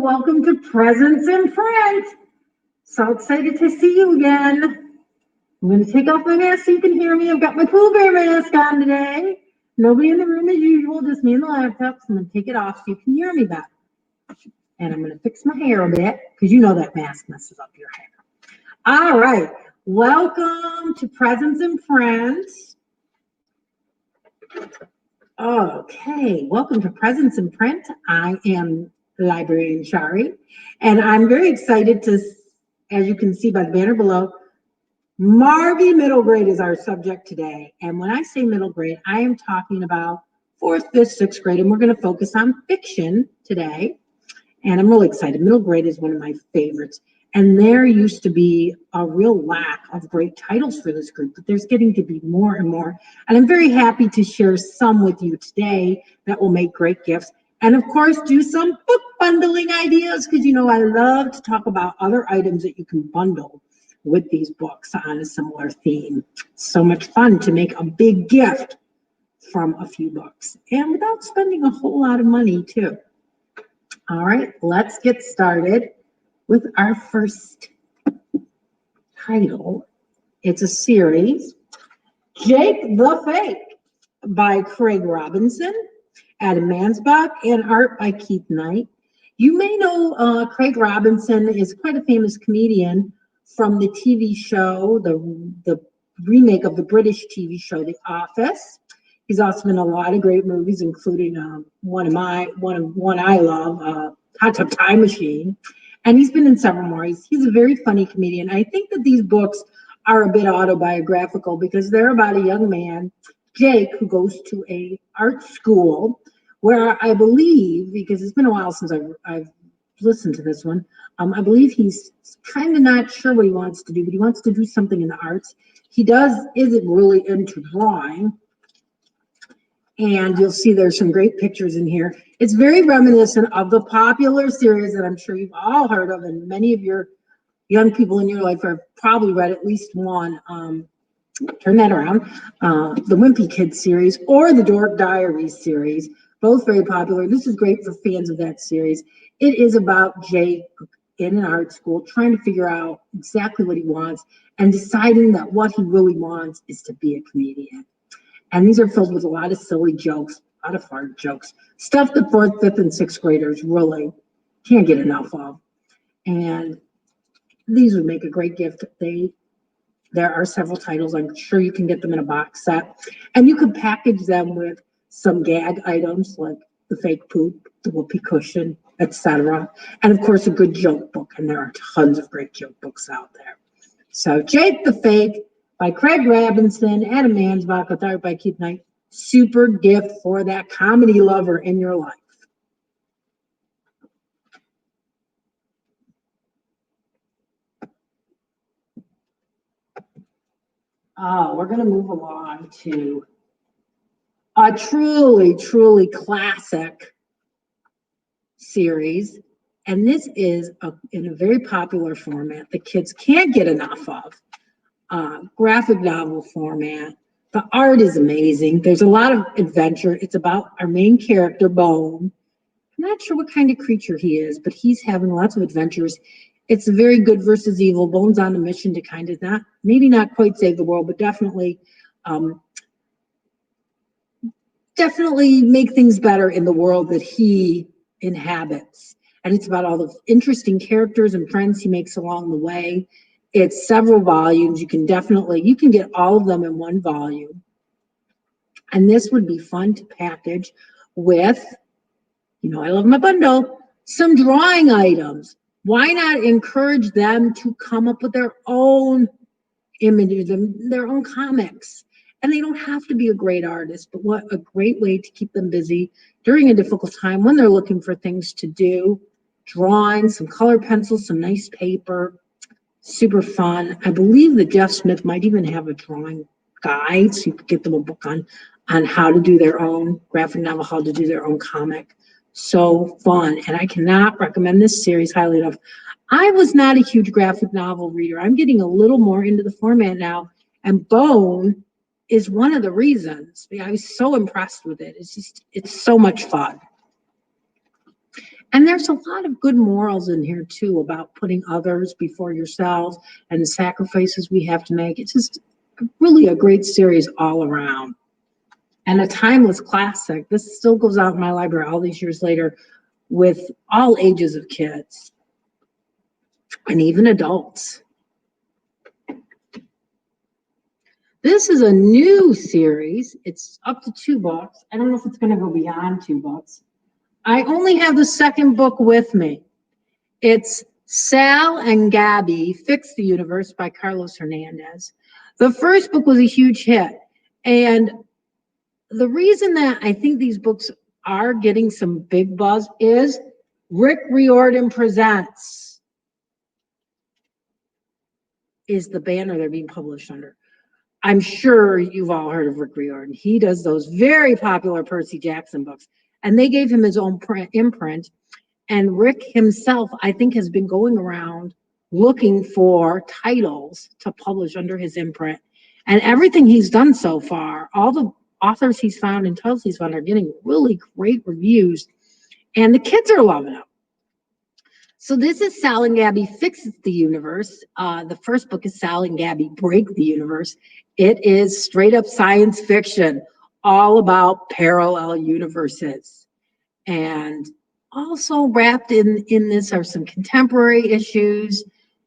welcome to Presents in Print. So excited to see you again. I'm going to take off my mask so you can hear me. I've got my Pooh Bear mask on today. Nobody in the room as usual, just me and the laptop. So I'm going to take it off so you can hear me better. And I'm going to fix my hair a bit because you know that mask messes up your hair. All right. Welcome to Presents in Print. Okay, welcome to Presents in Print. I am Librarian Shari, and I'm very excited to, as you can see by the banner below, Marvvy middle grade is our subject today. And when I say middle grade, I am talking about 4th, 5th, 6th grade, and we're going to focus on fiction today. And I'm really excited. Middle grade is one of my favorites. And there used to be a real lack of great titles for this group, but there's getting to be more and more. And I'm very happy to share some with you today that will make great gifts. And of course, do some book bundling ideas, because you know I love to talk about other items that you can bundle with these books on a similar theme. So much fun to make a big gift from a few books, and without spending a whole lot of money too. All right, let's get started with our first title. It's a series, Jake the Fake by Craig Robinson, Adam Mansbach, and art by Keith Knight. You may know Craig Robinson is quite a famous comedian from the TV show, the remake of the British TV show, The Office. He's also been in a lot of great movies, including one I love, Hot Tub Time Machine. And he's been in several more. He's a very funny comedian. I think that these books are a bit autobiographical because they're about a young man, Jake, who goes to a art school where I believe, because it's been a while since I've listened to this one, I believe he's kind of not sure what he wants to do, but he wants to do something in the arts. He isn't really into drawing. And you'll see there's some great pictures in here. It's very reminiscent of the popular series that I'm sure you've all heard of, and many of your young people in your life have probably read at least one. Turn that around. The Wimpy Kids series or the Dork Diaries series, both very popular. This is great for fans of that series. It is about Jake in an art school trying to figure out exactly what he wants and deciding that what he really wants is to be a comedian. And these are filled with a lot of silly jokes, a lot of fart jokes, stuff that 4th, 5th, and 6th graders really can't get enough of. And these would make a great gift. There are several titles. I'm sure you can get them in a box set. And you can package them with some gag items like the fake poop, the whoopee cushion, etc. And of course, a good joke book. And there are tons of great joke books out there. So Jake the Fake by Craig Robinson, Adam Mansbach, with art by Keith Knight. Super gift for that comedy lover in your life. We're going to move along to a truly, truly classic series. And this is in a very popular format that kids can't get enough of. Graphic novel format. The art is amazing. There's a lot of adventure. It's about our main character, Bone. I'm not sure what kind of creature he is, but he's having lots of adventures. It's a very good versus evil. Bone's on a mission to kind of maybe not quite save the world, but definitely make things better in the world that he inhabits. And it's about all the interesting characters and friends he makes along the way. It's several volumes. You can get all of them in one volume. And this would be fun to package with, I love my bundle, some drawing items. Why not encourage them to come up with their own images and their own comics? And they don't have to be a great artist, but what a great way to keep them busy during a difficult time when they're looking for things to do. Drawing, some color pencils, some nice paper. Super fun. I believe that Jeff Smith might even have a drawing guide, so you could get them a book on how to do their own graphic novel, how to do their own comic. So fun. And I cannot recommend this series highly enough. I was not a huge graphic novel reader. I'm getting a little more into the format now. And Bone is one of the reasons. I was so impressed with it. It's so much fun. And there's a lot of good morals in here too about putting others before yourselves and the sacrifices we have to make. It's just really a great series all around and a timeless classic. This still goes out in my library all these years later with all ages of kids and even adults. This is a new series. It's up to 2 books. I don't know if it's going to go beyond 2 books. I only have the second book with me. It's Sal and Gabby Fix the Universe by Carlos Hernandez. The first book was a huge hit. And the reason that I think these books are getting some big buzz is Rick Riordan Presents is the banner they're being published under. I'm sure you've all heard of Rick Riordan. He does those very popular Percy Jackson books. And they gave him his own imprint. And Rick himself, I think, has been going around looking for titles to publish under his imprint. And everything he's done so far, all the authors he's found and titles he's found are getting really great reviews. And the kids are loving them. So this is Sal and Gabby Fix the Universe. The first book is Sal and Gabby Break the Universe. It is straight up science fiction, all about parallel universes. And also wrapped in this are some contemporary issues,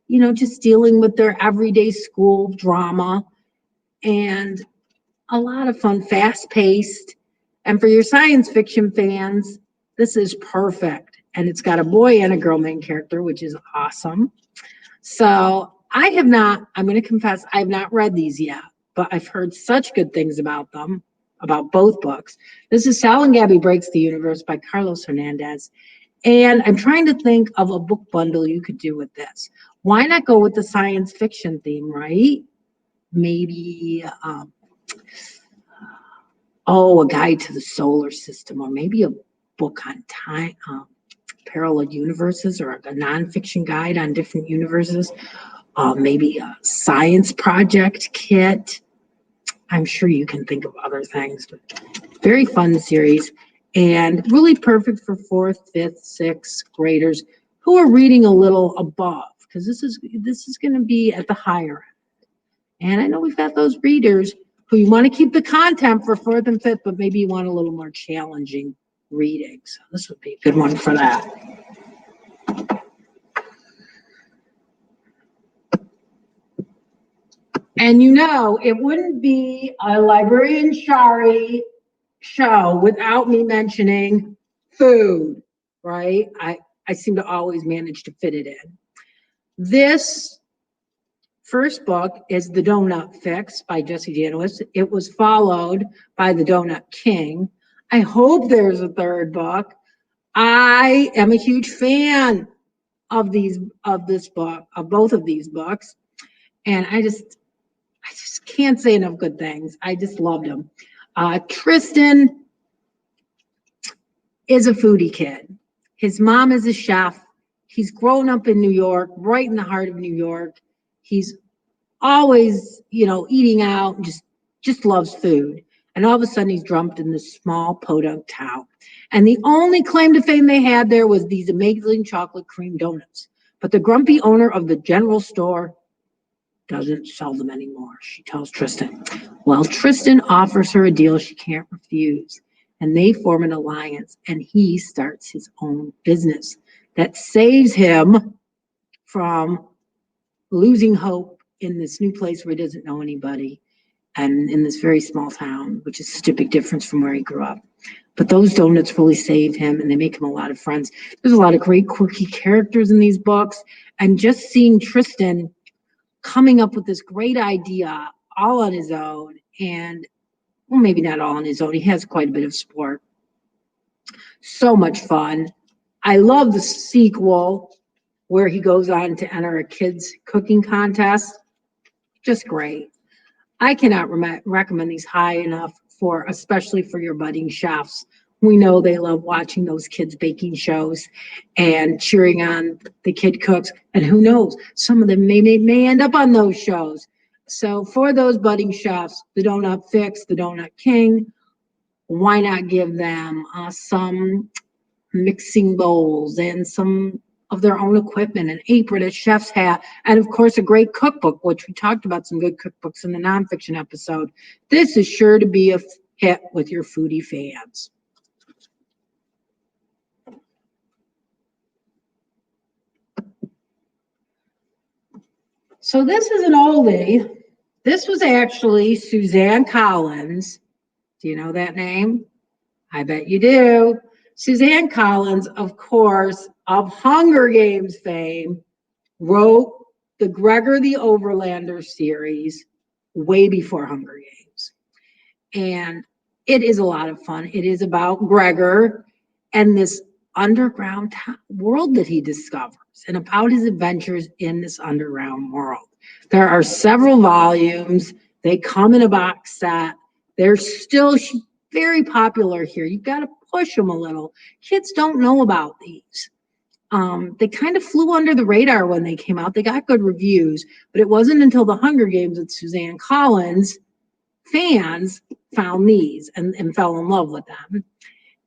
you know, just dealing with their everyday school drama and a lot of fun, fast-paced. And for your science fiction fans, this is perfect. And it's got a boy and a girl main character, which is awesome. So I have not, I'm going to confess, I have not read these yet, but I've heard such good things about them, about both books. This is Sal and Gabby Breaks the Universe by Carlos Hernandez. And I'm trying to think of a book bundle you could do with this. Why not go with the science fiction theme, right? Maybe, a guide to the solar system, or maybe a book on time, parallel universes, or a nonfiction guide on different universes. Maybe a science project kit. I'm sure you can think of other things. But very fun series and really perfect for 4th, 5th, 6th graders who are reading a little above, because this is going to be at the higher end. And I know we've got those readers who you want to keep the content for 4th and 5th, but maybe you want a little more challenging reading. So this would be a good one for that. And you know, it wouldn't be a Librarian Shari show without me mentioning food, right? I seem to always manage to fit it in. This first book is The Donut Fix by Jesse Janowitz. It was followed by The Donut King. I hope there's a third book. I am a huge fan of this book, of both of these books. And I just can't say enough good things. I just loved them. Tristan is a foodie kid. His mom is a chef. He's grown up in New York, right in the heart of New York. He's always, eating out, just loves food. And all of a sudden he's dumped in this small podunk town. And the only claim to fame they had there was these amazing chocolate cream donuts. But the grumpy owner of the general store doesn't sell them anymore, she tells Tristan. Well, Tristan offers her a deal she can't refuse. And they form an alliance, and he starts his own business that saves him from losing hope in this new place where he doesn't know anybody, and in this very small town, which is such a big difference from where he grew up. But those donuts really save him, and they make him a lot of friends. There's a lot of great quirky characters in these books, and just seeing Tristan coming up with this great idea all on his own, and well, maybe not all on his own. He has quite a bit of support. So much fun. I love the sequel where he goes on to enter a kids cooking contest. Just great. I cannot recommend these high enough especially for your budding chefs. We know they love watching those kids baking shows and cheering on the kid cooks. And who knows, some of them may end up on those shows. So for those budding chefs, The Donut Fix, The Donut King, why not give them some mixing bowls and some of their own equipment, an apron, a chef's hat, and of course a great cookbook, which we talked about some good cookbooks in the nonfiction episode. This is sure to be a hit with your foodie fans. So this is an oldie. This was actually Suzanne Collins. Do you know that name? I bet you do. Suzanne Collins, of course, of Hunger Games fame, wrote the Gregor the Overlander series way before Hunger Games. And it is a lot of fun. It is about Gregor and this underground world that he discovers and about his adventures in this underground world. There are several volumes. They come in a box set. They're still very popular here. You've got to push them a little. Kids don't know about these. They kind of flew under the radar when they came out. They got good reviews, but it wasn't until the Hunger Games that Suzanne Collins fans found these and fell in love with them.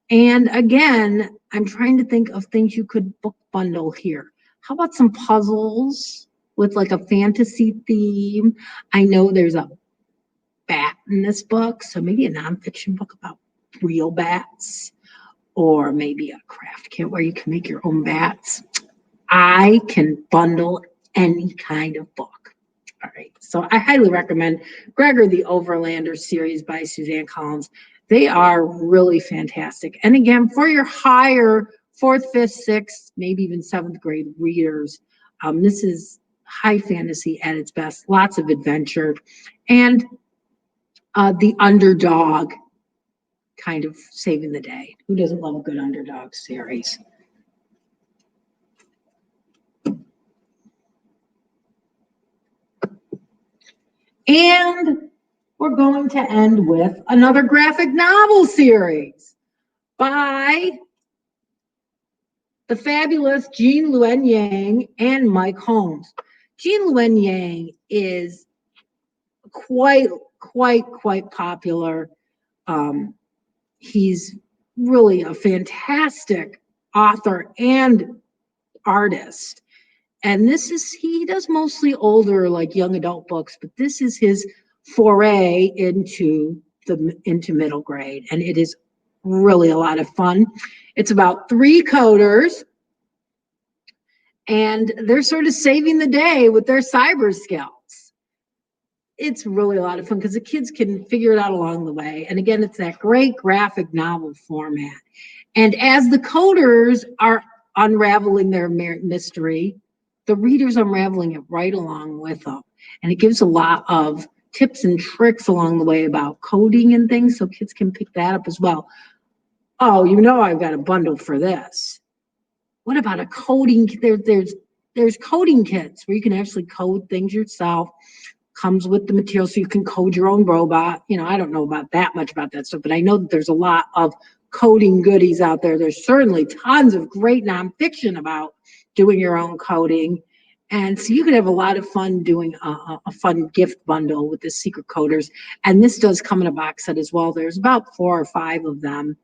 And again, I'm trying to think of things you could book bundle here. How about some puzzles with like a fantasy theme? I know there's a bat in this book, so maybe a nonfiction book about real bats, or maybe a craft kit where you can make your own bats. I can bundle any kind of book. All right, so I highly recommend Gregor the Overlander series by Suzanne Collins. They are really fantastic. And again, for your higher 4th, 5th, 6th, maybe even 7th grade readers, this is high fantasy at its best. Lots of adventure. And the underdog kind of saving the day. Who doesn't love a good underdog series? And we're going to end with another graphic novel series by the fabulous Jean Luen Yang and Mike Holmes. Jean Luen Yang is quite popular. He's really a fantastic author and artist. And he does mostly older, like young adult books, but this is his foray into middle grade. And it is really a lot of fun. It's about 3 coders, and they're sort of saving the day with their cyber skills. It's really a lot of fun because the kids can figure it out along the way. And again, it's that great graphic novel format. And as the coders are unraveling their mystery, the reader's unraveling it right along with them. And it gives a lot of tips and tricks along the way about coding and things, so kids can pick that up as well. Oh, I've got a bundle for this. What about a coding? There's coding kits where you can actually code things yourself. Comes with the material so you can code your own robot. I don't know about that much about that stuff, but I know that there's a lot of coding goodies out there. There's certainly tons of great nonfiction about doing your own coding. And so you could have a lot of fun doing a fun gift bundle with the secret coders. And this does come in a box set as well. There's about 4 or 5 of them.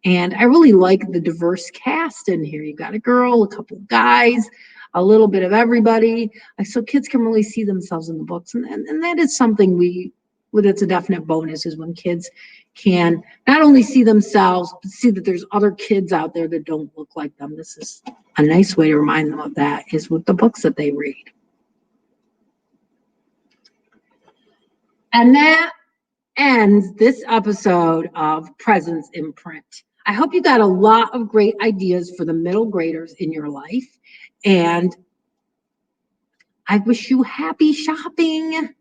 And I really like the diverse cast in here. You've got a girl, a couple of guys, a little bit of everybody. So kids can really see themselves in the books. And that is something that's a definite bonus, is when kids can not only see themselves, but see that there's other kids out there that don't look like them. This is a nice way to remind them of that, is with the books that they read. And that ends this episode of Presence in Print. I hope you got a lot of great ideas for the middle graders in your life. And I wish you happy shopping.